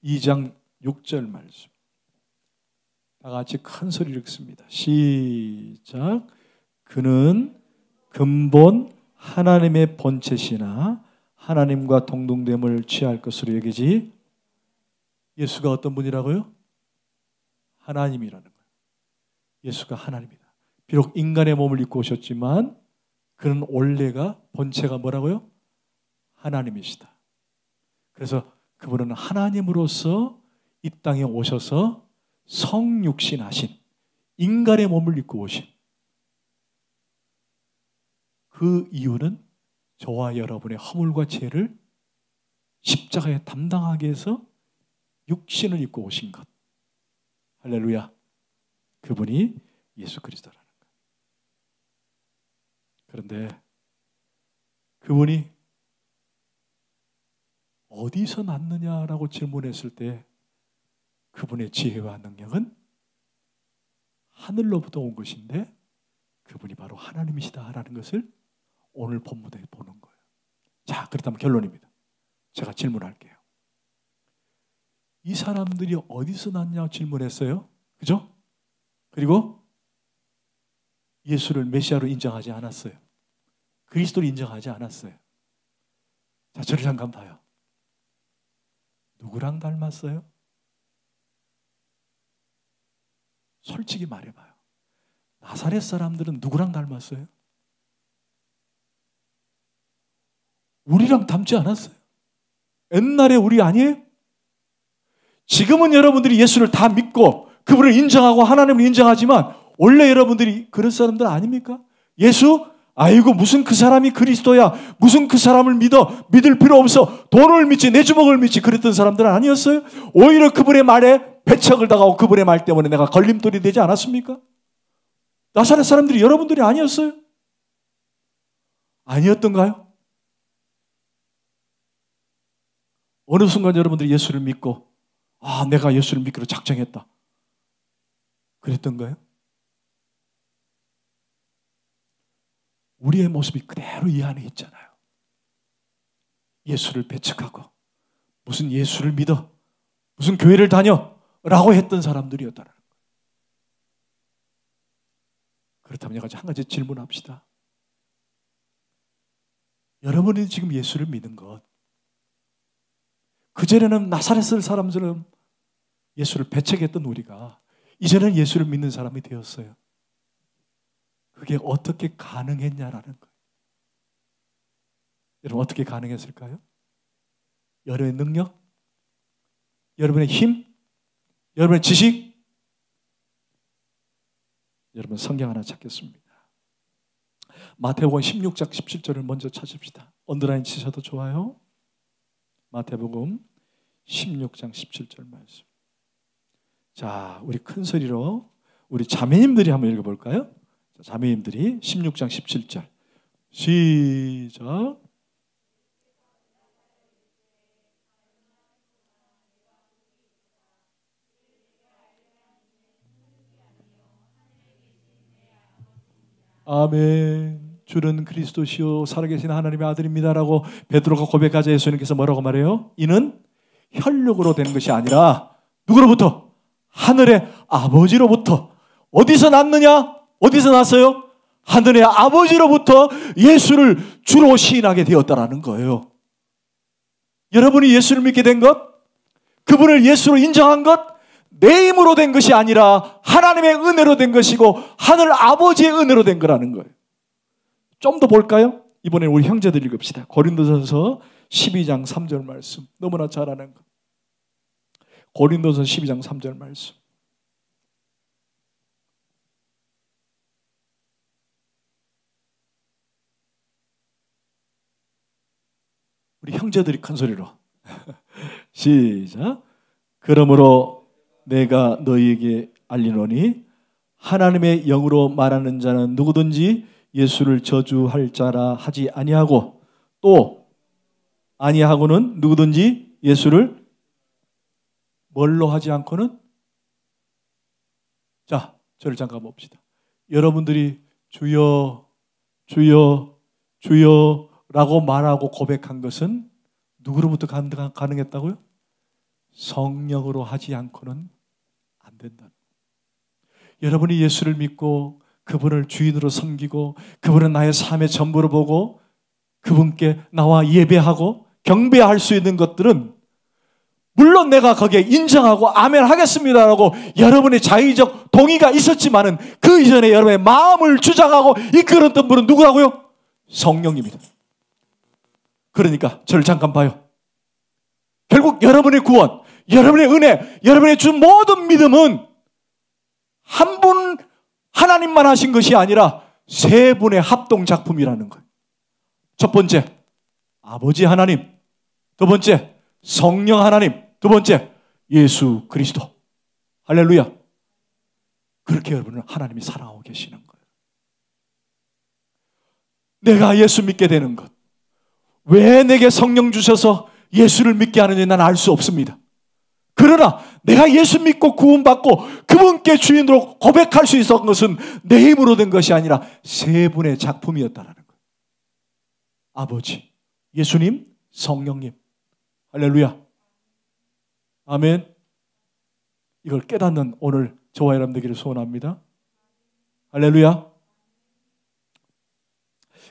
Speaker 1: 2장 6절 말씀. 다 같이 큰 소리로 읽습니다. 시작. 그는 근본 하나님의 본체시나 하나님과 동등됨을 취할 것으로 여기지. 예수가 어떤 분이라고요? 하나님이라는 거예요. 예수가 하나님이다. 비록 인간의 몸을 입고 오셨지만 그는 원래가 본체가 뭐라고요? 하나님이시다. 그래서 그분은 하나님으로서 이 땅에 오셔서 성육신하신 인간의 몸을 입고 오신 그 이유는 저와 여러분의 허물과 죄를 십자가에 담당하기 위해서 육신을 입고 오신 것. 할렐루야. 그분이 예수 그리스도라는 거예요. 그런데 그분이 어디서 났느냐라고 질문했을 때 그분의 지혜와 능력은 하늘로부터 온 것인데 그분이 바로 하나님이시다라는 것을 오늘 본문에 보는 거예요. 자, 그렇다면 결론입니다. 제가 질문할게요. 이 사람들이 어디서 났냐고 질문했어요. 그죠? 그리고 예수를 메시아로 인정하지 않았어요. 그리스도를 인정하지 않았어요. 자, 저를 잠깐 봐요. 누구랑 닮았어요? 솔직히 말해봐요. 나사렛 사람들은 누구랑 닮았어요? 우리랑 닮지 않았어요. 옛날에 우리 아니에요? 지금은 여러분들이 예수를 다 믿고 그분을 인정하고 하나님을 인정하지만 원래 여러분들이 그런 사람들 아닙니까? 예수? 아이고 무슨 그 사람이 그리스도야. 무슨 그 사람을 믿을 필요 없어. 돈을 믿지 내 주먹을 믿지 그랬던 사람들은 아니었어요? 오히려 그분의 말에 배척을 당하고 그분의 말 때문에 내가 걸림돌이 되지 않았습니까? 나사렛 사람들이 여러분들이 아니었어요? 아니었던가요? 어느 순간 여러분들이 예수를 믿고 내가 예수를 믿기로 작정했다. 그랬던가요? 우리의 모습이 그대로 이 안에 있잖아요. 예수를 배척하고 무슨 예수를 믿어 무슨 교회를 다녀 라고 했던 사람들이었다는 거예요. 그렇다면 한 가지 질문합시다. 여러분이 지금 예수를 믿는 것 그전에는 나사렛 사람들은 예수를 배척했던 우리가 이제는 예수를 믿는 사람이 되었어요. 그게 어떻게 가능했냐라는 거예요. 여러분 어떻게 가능했을까요? 여러분의 능력? 여러분의 힘? 여러분의 지식? 여러분 성경 하나 찾겠습니다. 마태복음 16장 17절을 먼저 찾읍시다. 언더라인 치셔도 좋아요. 마태복음 16장 17절 말씀. 자, 우리 큰 소리로 우리 자매님들이 한번 읽어볼까요? 자매님들이 16장 17절 시작. 아멘. 주는 그리스도시요 살아계신 하나님의 아들입니다라고 베드로가 고백하자 예수님께서 뭐라고 말해요? 이는 혈육으로 된 것이 아니라 누구로부터? 하늘의 아버지로부터. 어디서 났느냐? 어디서 났어요? 하늘의 아버지로부터 예수를 주로 시인하게 되었다라는 거예요. 여러분이 예수를 믿게 된 것, 그분을 예수로 인정한 것, 내 힘으로 된 것이 아니라 하나님의 은혜로 된 것이고 하늘 아버지의 은혜로 된 거라는 거예요. 좀 더 볼까요? 이번에 우리 형제들 읽읍시다. 고린도전서 12장 3절 말씀. 너무나 잘 아는 거. 고린도전서 12장 3절 말씀. 우리 형제들이 큰 소리로 시작. 그러므로 내가 너희에게 알리노니 하나님의 영으로 말하는 자는 누구든지 예수를 저주할 자라 하지 아니하고 또 아니하고는 누구든지 예수를 뭘로 하지 않고는. 자, 저를 잠깐 봅시다. 여러분들이 주여 주여 주여 라고 말하고 고백한 것은 누구로부터 가능했다고요? 성령으로 하지 않고는 안 된다. 여러분이 예수를 믿고 그분을 주인으로 섬기고 그분은 나의 삶의 전부로 보고 그분께 나와 예배하고 경배할 수 있는 것들은 물론 내가 거기에 인정하고 아멘 하겠습니다라고 여러분의 자의적 동의가 있었지만은 그 이전에 여러분의 마음을 주장하고 이끌었던 분은 누구라고요? 성령입니다. 그러니까 저를 잠깐 봐요. 결국 여러분의 구원, 여러분의 은혜, 여러분의 준 모든 믿음은 한 분 하나님만 하신 것이 아니라 세 분의 합동 작품이라는 거예요. 첫 번째, 아버지 하나님. 두 번째, 성령 하나님. 두 번째, 예수 그리스도. 할렐루야. 그렇게 여러분은 하나님이 사랑하고 계시는 거예요. 내가 예수 믿게 되는 것, 왜 내게 성령 주셔서 예수를 믿게 하는지 난 알 수 없습니다. 그러나 내가 예수 믿고 구원받고 그분께 주인으로 고백할 수 있었던 것은 내 힘으로 된 것이 아니라 세 분의 작품이었다는 거예요. 아버지, 예수님, 성령님. 할렐루야. 아멘. 이걸 깨닫는 오늘 저와 여러분 되기를 소원합니다. 할렐루야.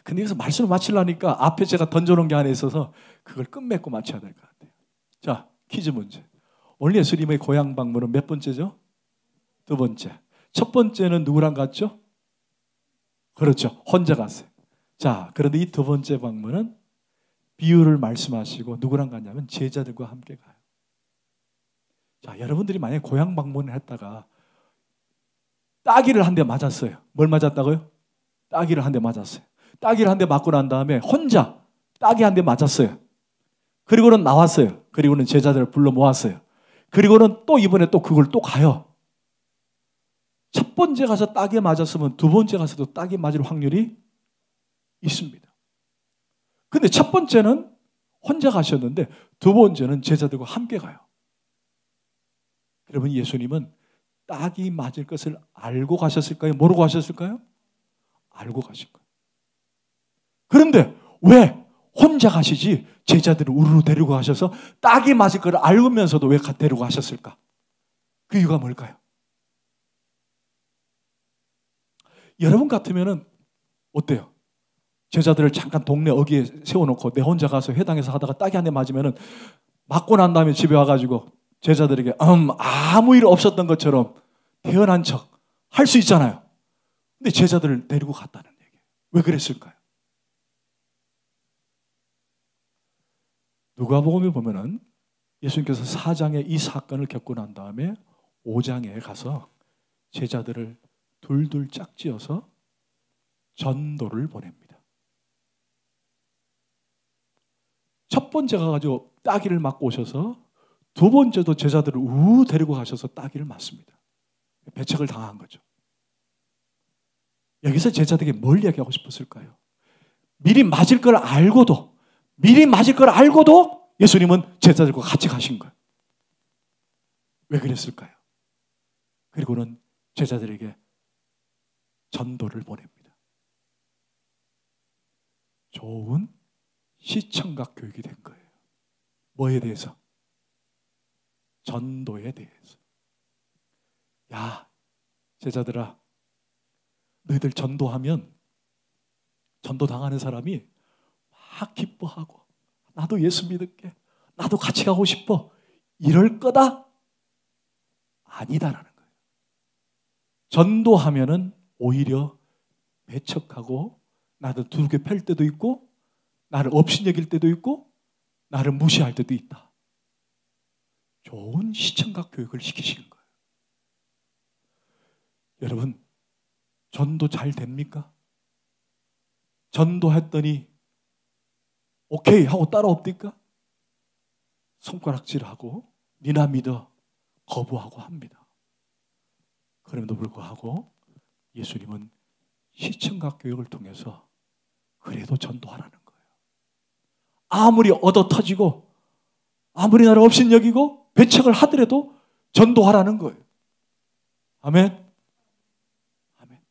Speaker 1: 근데 여기서 말씀을 마치려니까 앞에 제가 던져놓은 게 하나 있어서 그걸 끝맺고 마쳐야 될 것 같아요. 자, 퀴즈 문제. 오늘 예수님의 고향 방문은 몇 번째죠? 두 번째. 첫 번째는 누구랑 갔죠? 그렇죠. 혼자 갔어요. 자, 그런데 이 두 번째 방문은 비유를 말씀하시고 누구랑 갔냐면 제자들과 함께 가요. 자, 여러분들이 만약에 고향 방문을 했다가 따기를 한 대 맞았어요. 뭘 맞았다고요? 따기를 한 대 맞았어요. 따기를 한 대 맞고 난 다음에 혼자 따기 한 대 맞았어요. 그리고는 나왔어요. 그리고는 제자들을 불러 모았어요. 그리고는 또 이번에 또 그걸 또 가요. 첫 번째 가서 따기에 맞았으면 두 번째 가서도 따기에 맞을 확률이 있습니다. 근데 첫 번째는 혼자 가셨는데 두 번째는 제자들과 함께 가요. 여러분, 예수님은 따기 맞을 것을 알고 가셨을까요? 모르고 가셨을까요? 알고 가신 거예요. 그런데 왜 혼자 가시지 제자들을 우르르 데리고 가셔서 따기 맞을 걸 알면서도 왜 데리고 가셨을까? 그 이유가 뭘까요? 여러분 같으면은 어때요? 제자들을 잠깐 동네 어귀에 세워놓고 내 혼자 가서 회당에서 하다가 따기 한 대 맞으면은 맞고 난 다음에 집에 와가지고 제자들에게 아무 일 없었던 것처럼 태어난 척 할 수 있잖아요. 근데 제자들을 데리고 갔다는 얘기예요. 왜 그랬을까요? 누가복음에 보면은 예수님께서 4장에 이 사건을 겪고 난 다음에 5장에 가서 제자들을 둘둘 짝지어서 전도를 보냅니다. 첫 번째 가가지고 따기를 맞고 오셔서 두 번째도 제자들을 데리고 가셔서 따기를 맞습니다. 배척을 당한 거죠. 여기서 제자들에게 뭘 이야기하고 싶었을까요? 미리 맞을 걸 알고도 예수님은 제자들과 같이 가신 거예요. 왜 그랬을까요? 그리고는 제자들에게 전도를 보냅니다. 좋은 시청각 교육이 된 거예요. 뭐에 대해서? 전도에 대해서. 야, 제자들아, 너희들 전도하면 전도 당하는 사람이 막 기뻐하고 나도 예수 믿을게, 나도 같이 가고 싶어, 이럴 거다? 아니다라는 거예요. 전도하면은 오히려 배척하고 나를 두르게 펼 때도 있고 나를 업신여길 때도 있고 나를 무시할 때도 있다. 좋은 시청각 교육을 시키시는 거예요. 여러분, 전도 잘 됩니까? 전도했더니 오케이 하고 따라옵니까? 손가락질하고 니나 믿어 거부하고 합니다. 그럼에도 불구하고 예수님은 시청각 교육을 통해서 그래도 전도하라는 거예요. 아무리 얻어 터지고 아무리 나를 업신여기고 배척을 하더라도 전도하라는 거예요. 아멘. 아멘.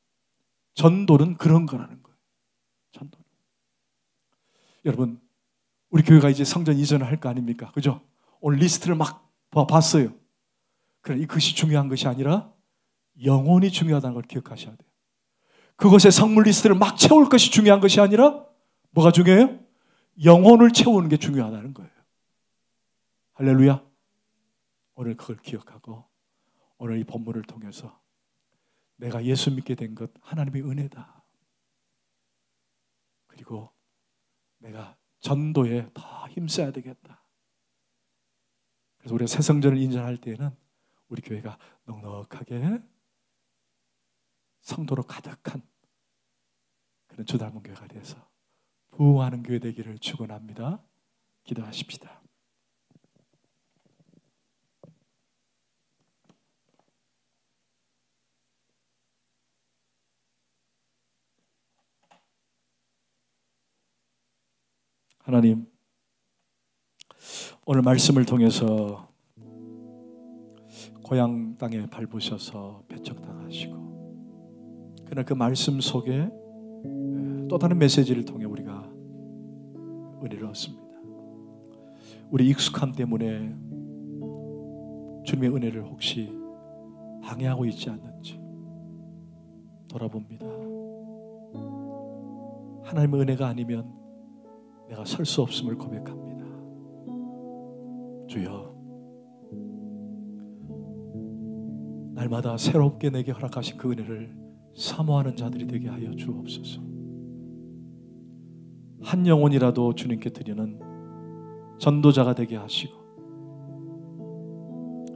Speaker 1: 전도는 그런 거라는 거예요. 전도는. 여러분, 우리 교회가 이제 성전 이전을 할 거 아닙니까? 그죠? 오늘 리스트를 막 봤어요. 그래, 이것이 중요한 것이 아니라 영혼이 중요하다는 걸 기억하셔야 돼요. 그것의 성물 리스트를 막 채울 것이 중요한 것이 아니라 뭐가 중요해요? 영혼을 채우는 게 중요하다는 거예요. 할렐루야. 오늘 그걸 기억하고 오늘 이 본문을 통해서 내가 예수 믿게 된 것 하나님의 은혜다. 그리고 내가 전도에 더 힘써야 되겠다. 그래서 우리가 새성전을 인전할 때에는 우리 교회가 넉넉하게 성도로 가득한 그런 주 닮은 교회가 돼서 부흥하는 교회 되기를 축원합니다. 기도하십시다. 하나님, 오늘 말씀을 통해서 고향 땅에 밟으셔서 배척당하시고 그러나 그 말씀 속에 또 다른 메시지를 통해 우리가 은혜를 얻습니다. 우리 익숙함 때문에 주님의 은혜를 혹시 방해하고 있지 않는지 돌아봅니다. 하나님의 은혜가 아니면 내가 설 수 없음을 고백합니다. 주여, 날마다 새롭게 내게 허락하신 그 은혜를 사모하는 자들이 되게 하여 주옵소서. 한 영혼이라도 주님께 드리는 전도자가 되게 하시고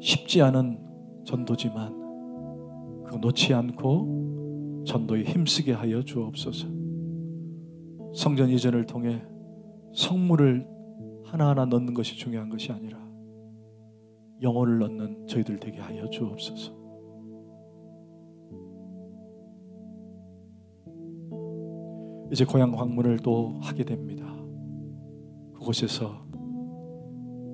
Speaker 1: 쉽지 않은 전도지만 그거 놓지 않고 전도에 힘쓰게 하여 주옵소서. 성전 이전을 통해 성물을 하나하나 넣는 것이 중요한 것이 아니라 영혼을 넣는 저희들 되게 하여 주옵소서. 이제 고향 방문을 또 하게 됩니다. 그곳에서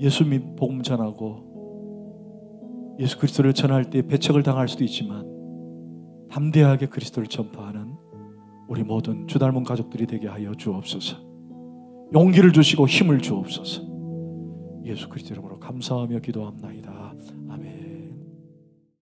Speaker 1: 예수 믿 복음 전하고 예수 그리스도를 전할 때 배척을 당할 수도 있지만 담대하게 그리스도를 전파하는 우리 모든 주 닮은 가족들이 되게 하여 주옵소서. 용기를 주시고 힘을 주옵소서. 예수 그리스도 이름으로 감사하며 기도합나이다.